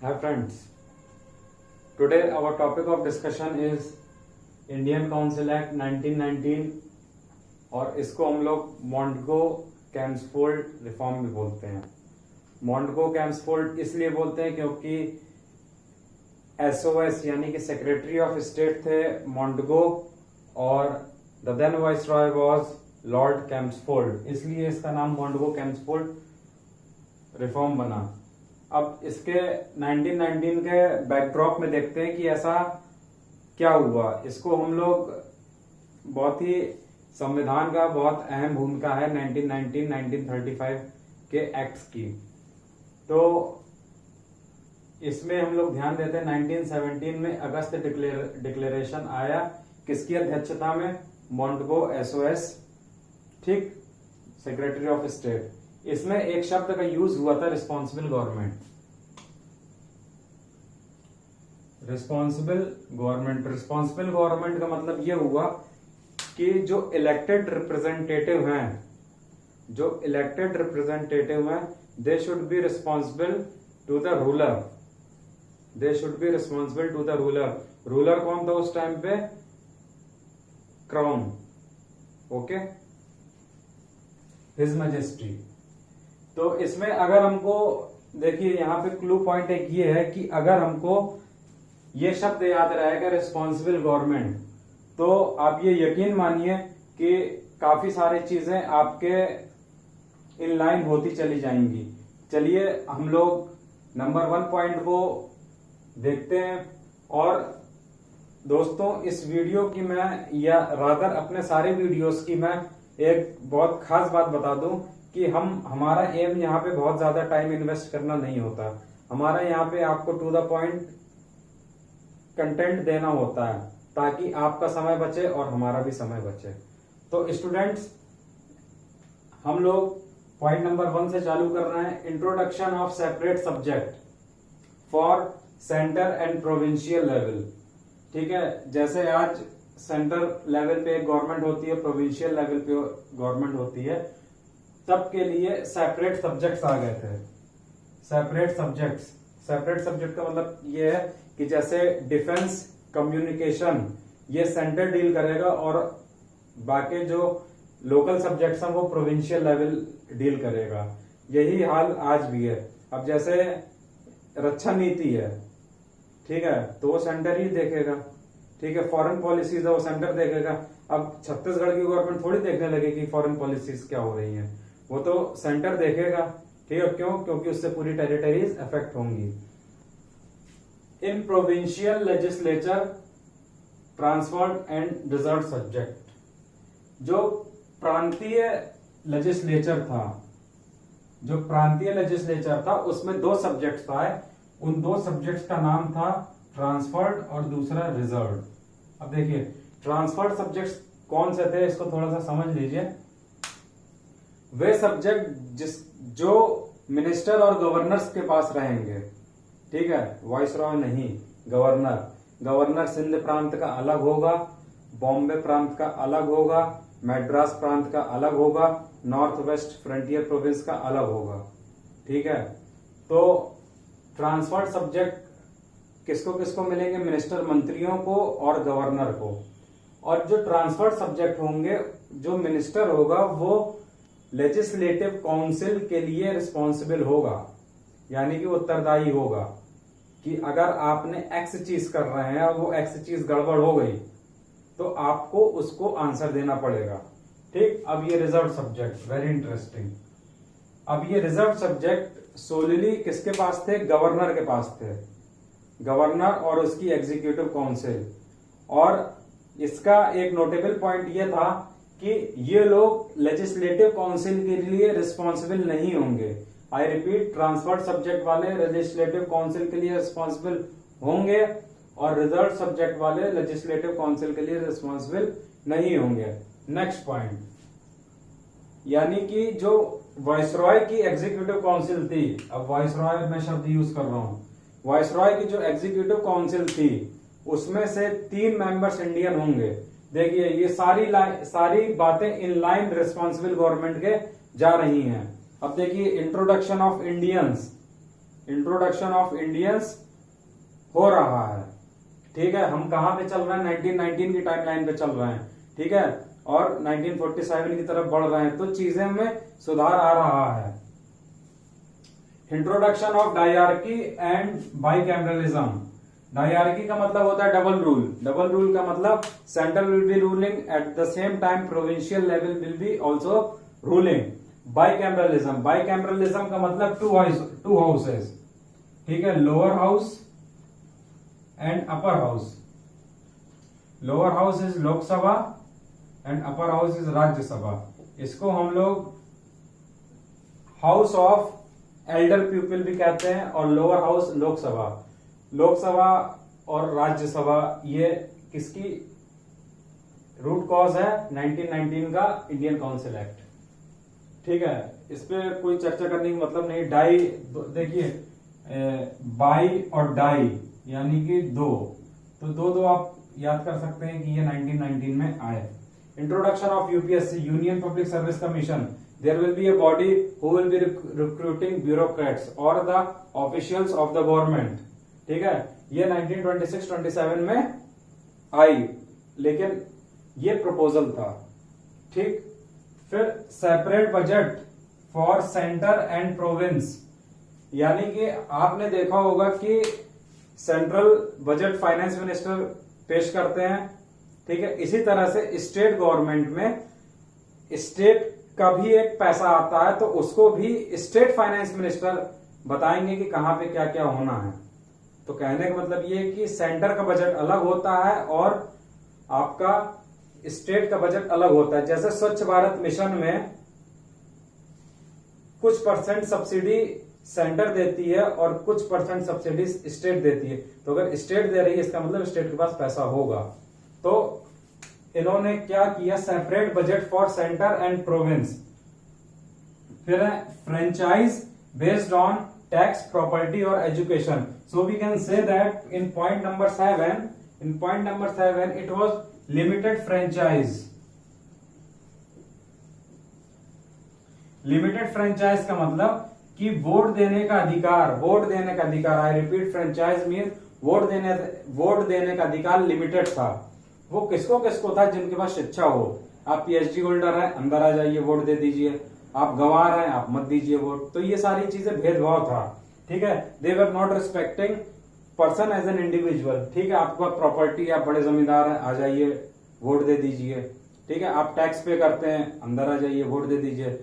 Hi friends, today our topic of discussion is Indian Council Act 1919 और इसको हम लोग मॉन्टगो कैम्सफोल्ड रिफॉर्म भी बोलते हैं। मॉन्टगो कैम्सफोल्ड इसलिए बोलते हैं क्योंकि एसओएस यानी कि सेक्रेटरी ऑफ स्टेट थे मॉन्टगो और the then viceroy was Lord Chelmsford, इसलिए इसका नाम मॉन्टगो कैम्सफोल्ड रिफॉर्म बना। अब इसके 1919 के बैकड्रॉप में देखते हैं कि ऐसा क्या हुआ। इसको हम लोग बहुत ही संविधान का बहुत अहम भूमिका है 1935 के एक्ट्स की। तो इसमें हम लोग ध्यान देते हैं 1917 में अगस्त डिक्लेरेशन आया, किसकी अध्यक्षता में? मॉन्टगो एसओएस, ठीक, सेक्रेटरी ऑफ स्टेट। इसमें एक शब्द का यूज हुआ था रिस्पॉन्सिबल गवर्नमेंट। रिस्पॉन्सिबल गवर्नमेंट का मतलब यह हुआ कि जो इलेक्टेड रिप्रेजेंटेटिव हैं they should be responsible to the ruler. Ruler कौन था उस टाइम पे? Crown, okay, his majesty. तो इसमें अगर हमको देखिए यहां पे क्लू पॉइंट एक ये है कि अगर हमको ये शब्द याद रहेगा रिस्पॉन्सिबल गवर्नमेंट, तो आप ये यकीन मानिए कि काफी सारी चीजें आपके इन लाइन होती चली जाएंगी। चलिए हम लोग नंबर 1 पॉइंट को देखते हैं। और दोस्तों इस वीडियो की मैं, या रादर अपने सारे वीडियोस की मैं एक बहुत खास बात बता दूं कि हमारा एम यहाँ पे बहुत ज्यादा टाइम इन्वेस्ट करना नहीं होता। हमारा यहाँ पे आपको टू द पॉइंट कंटेंट देना होता है ताकि आपका समय बचे और हमारा भी समय बचे। तो स्टूडेंट्स हम लोग पॉइंट नंबर 1 से चालू कर रहे हैं। Introduction of separate subject for centre and provincial level. ठीक है, जैसे आज सेंटर लेवल पे गवर्नमेंट होती है, प्रोविंशियल लेवल पे गवर्नमेंट होती है, तब के लिए सेपरेट सब्जेक्ट्स आ गए थे। सेपरेट सब्जेक्ट का मतलब ये है कि जैसे डिफेंस, कम्युनिकेशन ये सेंटर डील करेगा और बाकी जो लोकल सब्जेक्ट्स हैं वो प्रोविंशियल लेवल डील करेगा। यही हाल आज भी है। अब जैसे रक्षा नीति है, ठीक है, तो वो सेंटर ही देखेगा, ठीक है। फॉरेन पॉलिसीज है वो सेंटर देखेगा। अब छत्तीसगढ़ की गवर्नमेंट थोड़ी देखने लगेगी फॉरेन पॉलिसीज क्या हो रही हैं, वो तो सेंटर देखेगा, ठीक है। क्यों? क्योंकि उससे पूरी टेरिटरीज अफेक्ट होंगी। In provincial legislature transferred and reserve subject, जो प्रांतीय लेजिस्लेचर था उसमें 2 सब्जेक्ट्स था। उन 2 सब्जेक्ट्स का नाम था ट्रांसफर्ड और दूसरा रिजर्व। अब देखिए ट्रांसफर्ड सब्जेक्ट्स कौन से थे, इसको थोड़ा सा समझ लीजिए। वे सब्जेक्ट जो मिनिस्टर और गवर्नर्स के पास रहेंगे, ठीक है, वाइसरॉय नहीं, गवर्नर सिंध प्रांत का अलग होगा, बॉम्बे प्रांत का अलग होगा, मैड्रास प्रांत का अलग होगा, नॉर्थ वेस्ट फ्रंटियर प्रोविंस का अलग होगा, ठीक है। तो ट्रांसफर्ड सब्जेक्ट किसको किसको मिलेंगे? मिनिस्टर, मंत्रियों को और गवर्नर को। और जो ट्रांसफर्ड सब्जेक्ट होंगे, जो मिनिस्टर होगा वो लेजिस्लेटिव काउंसिल के लिए रिस्पॉन्सिबल होगा, यानी कि उत्तरदायी होगा कि अगर आपने एक्स चीज कर रहे हैं और वो एक्स चीज गड़बड़ हो गई तो आपको उसको आंसर देना पड़ेगा, ठीक। अब ये रिजर्व सब्जेक्ट, वेरी इंटरेस्टिंग। अब ये रिजर्व सब्जेक्ट सोलिली किसके पास थे? गवर्नर के पास थे, गवर्नर और उसकी एग्जीक्यूटिव काउंसिल। और इसका एक नोटेबल पॉइंट ये था कि ये लोग लेजिस्लेटिव काउंसिल के लिए रिस्पॉन्सिबल नहीं होंगे। आई रिपीट, ट्रांसफर्ड सब्जेक्ट वाले लेजिस्लेटिव काउंसिल के लिए रिस्पॉन्सिबल होंगे और रिजर्व सब्जेक्ट वाले लेजिस्लेटिव काउंसिल के लिए रिस्पॉन्सिबल नहीं होंगे। नेक्स्ट पॉइंट, यानी कि जो वाइसरॉय की एग्जीक्यूटिव काउंसिल थी, अब वाइसरॉय मैं शब्द यूज कर रहा हूं, वाइसरॉय की जो एग्जीक्यूटिव काउंसिल थी उसमें से 3 मेंबर्स इंडियन होंगे। देखिए ये सारी बातें इन लाइन रिस्पॉन्सिबल गवर्नमेंट के जा रही हैं। अब देखिए introduction of Indians, introduction of Indians हो रहा है। ठीक है, हम कहां पे चल रहे हैं, 1919 की टाइमलाइन पे चल रहे हैं। ठीक है, और 1947 की तरफ बढ़ रहे हैं, तो चीजें में सुधार आ रहा है। Introduction of dyarchy and bicameralism. Dyarchy का मतलब होता है डबल रूल। डबल रूल का मतलब central will be ruling, at the same time provincial level will be also ruling. Bicameralism, bicameralism का मतलब टू हाउसेस। ठीक है, lower house and upper house. Lower house is Lok Sabha and upper house is Rajya Sabha. इसको हम लोग house of Elder people भी कहते हैं, और लोअर हाउस लोकसभा। लोकसभा और राज्यसभा ये किसकी रूट कॉज है, 1919 का इंडियन काउंसिल एक्ट। ठीक है, इस पे कोई चर्चा करने की मतलब नहीं। डाई देखिए, बाई और डाई यानी कि दो, तो दो आप याद कर सकते हैं कि ये 1919 में आए। Introduction of UPSC, union public service commission. There will be a body who will be recruiting bureaucrats or the officials of the government. ठीक है, ये 1926-27 में आई, लेकिन ये प्रपोजल था। ठीक, फिर separate budget for centre and province, यानी कि आपने देखा होगा कि सेंट्रल बजट फाइनेंस मिनिस्टर पेश करते हैं। ठीक है, इसी तरह से स्टेट गवर्नमेंट में स्टेट का भी एक पैसा आता है, तो उसको भी स्टेट फाइनेंस मिनिस्टर बताएंगे कि कहां पे क्या क्या होना है। तो कहने का मतलब ये है कि सेंटर का बजट अलग होता है और आपका स्टेट का बजट अलग होता है। जैसे स्वच्छ भारत मिशन में कुछ परसेंट सब्सिडी सेंटर देती है और कुछ परसेंट सब्सिडी स्टेट देती है। तो अगर स्टेट दे रही है, इसका मतलब स्टेट के पास पैसा होगा। तो इन्होंने क्या किया, separate budget for centre and province. फिर है franchise based on tax, property और education. So we can say that in point number 7 it was limited franchise. Limited franchise का मतलब कि वोट देने का अधिकार, I repeat, franchise mean vote देने का अधिकार लिमिटेड था। वो किसको किसको था, जिनके पास शिक्षा हो। आप पीएचडी होल्डर हैं, अंदर आ जाइए, वोट दे दीजिए। आप गवार हैं, आप मत दीजिए वोट। तो ये सारी चीजें भेदभाव था। ठीक है, they were not respecting person as an individual. ठीक है, आपके पास प्रॉपर्टी, आप बड़े जमींदार हैं, आ जाइए वोट दे दीजिए। ठीक है, आप टैक्स पे करते हैं, अंदर आ जाइए वोट दे दीजिए।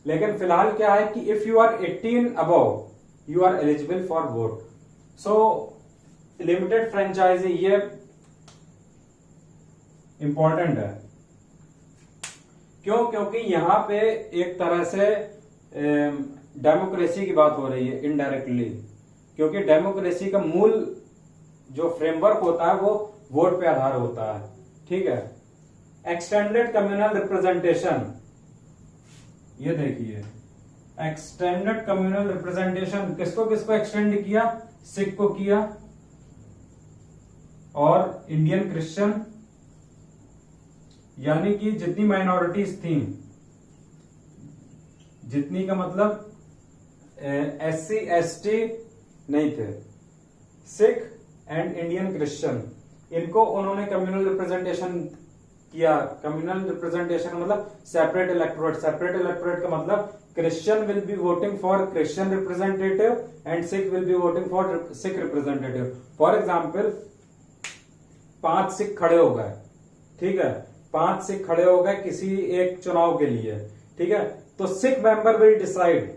लेकिन फिलहाल क्या है कि if you are 18 above you are eligible for vote. So limited franchise ये इंपॉर्टेंट है। क्यों? क्योंकि यहां पे एक तरह से डेमोक्रेसी की बात हो रही है इनडायरेक्टली, क्योंकि डेमोक्रेसी का मूल जो फ्रेमवर्क होता है वो वोट पे आधार होता है। ठीक है, एक्सटेंडेड कम्युनल रिप्रेजेंटेशन, ये देखिए एक्सटेंडेड कम्युनल रिप्रेजेंटेशन किसको किसको एक्सटेंड किया, सिख को किया और इंडियन क्रिश्चियन, यानी कि जितनी माइनॉरिटीज थी, जितनी का मतलब एससी एसटी नहीं थे, सिख एंड इंडियन क्रिश्चियन, इनको उन्होंने कम्युनल रिप्रेजेंटेशन किया। कम्युनल रिप्रेजेंटेशन का मतलब सेपरेट इलेक्टोरेट। सेपरेट इलेक्टोरेट का मतलब Christian will be voting for Christian representative and Sikh will be voting for Sikh representative. For example 5 Sikh खड़े हो गए, ठीक है, 5 सिख खड़े हो गए किसी एक चुनाव के लिए। ठीक है, तो सिख मेंबर विल डिसाइड,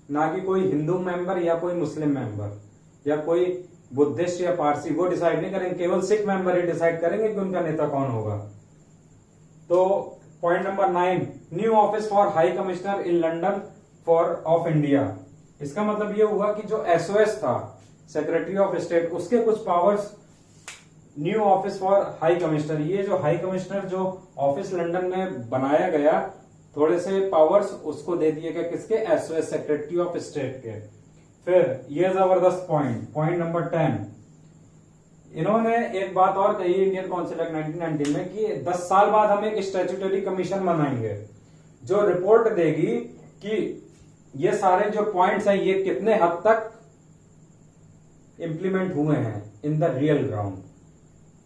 ना कि कोई हिंदू मेंबर या कोई मुस्लिम मेंबर या कोई बुद्धिस्ट या पारसी, वो डिसाइड नहीं करेंगे, केवल सिख मेंबर ही डिसाइड करेंगे कि उनका नेता कौन होगा। तो point number 9, new office for high commissioner in London for of India. इसका मतलब ये हुआ कि जो एसओएस था, सेक्रेटरी ऑफ स्टेट, उसके कुछ powers new office for high commissioner, ये जो हाई कमिश्नर जो ऑफिस लंदन में बनाया गया, थोड़े से पावर्स उसको दे दिए गए, किसके, एसओएस, सेक्रेटरी ऑफ स्टेट के। फिर ये जबरदस्त पॉइंट नंबर 10, इन्होंने एक बात और कही इंडियन काउंसिल एक्ट 1919 में कि 10 साल बाद हम एक स्टैट्यूटरी कमीशन बनाएंगे जो रिपोर्ट देगी कि ये सारे जो पॉइंट्स हैं ये कितने हद तक इम्प्लीमेंट हुए हैं इन द रियल ग्राउंड।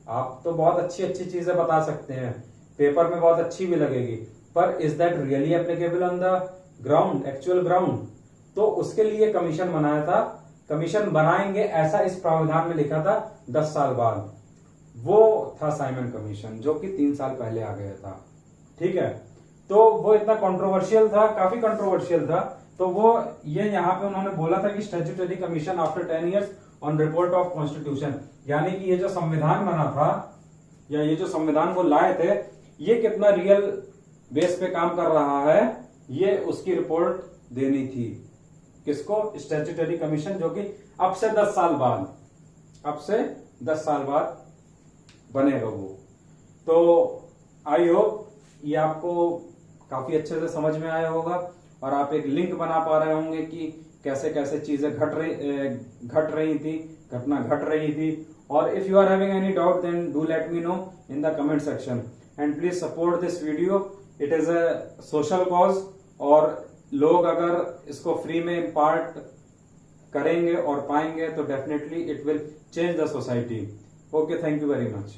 आप तो बहुत अच्छी अच्छी चीजें बता सकते हैं, पेपर में बहुत अच्छी भी लगेगी, पर is that really applicable on the ground, actual ground? तो उसके लिए कमीशन बनाया था, कमीशन बनाएंगे ऐसा इस प्रावधान में लिखा था 10 साल बाद। वो था साइमन कमीशन जो कि 3 साल पहले आ गया था। ठीक है, तो वो इतना कंट्रोवर्शियल था, काफी कंट्रोवर्शियल था। तो वो ये यहाँ पे उन्होंने बोला था कि statutory commission after 10 years on report of constitution, यानी कि ये जो संविधान बना था या ये जो संविधान वो लाए थे, ये कितना रियल बेस पे काम कर रहा है, ये उसकी रिपोर्ट देनी थी। किसको? स्टैट्यूटरी कमीशन, जो कि अब से 10 साल बाद, अब से 10 साल बाद बनेगा वो। तो आई होप ये आपको काफी अच्छे से समझ में आया होगा और आप एक लिंक बना पा रहे होंगे कि कैसे कैसे चीजें घट रही थी, घटना घट रही थी। और if you are having any doubt then do let me know in the comment section and please support this video. It is a social cause और लोग अगर इसको फ्री में इम्पार्ट करेंगे और पाएंगे तो definitely it will change the society. Okay, thank you very much.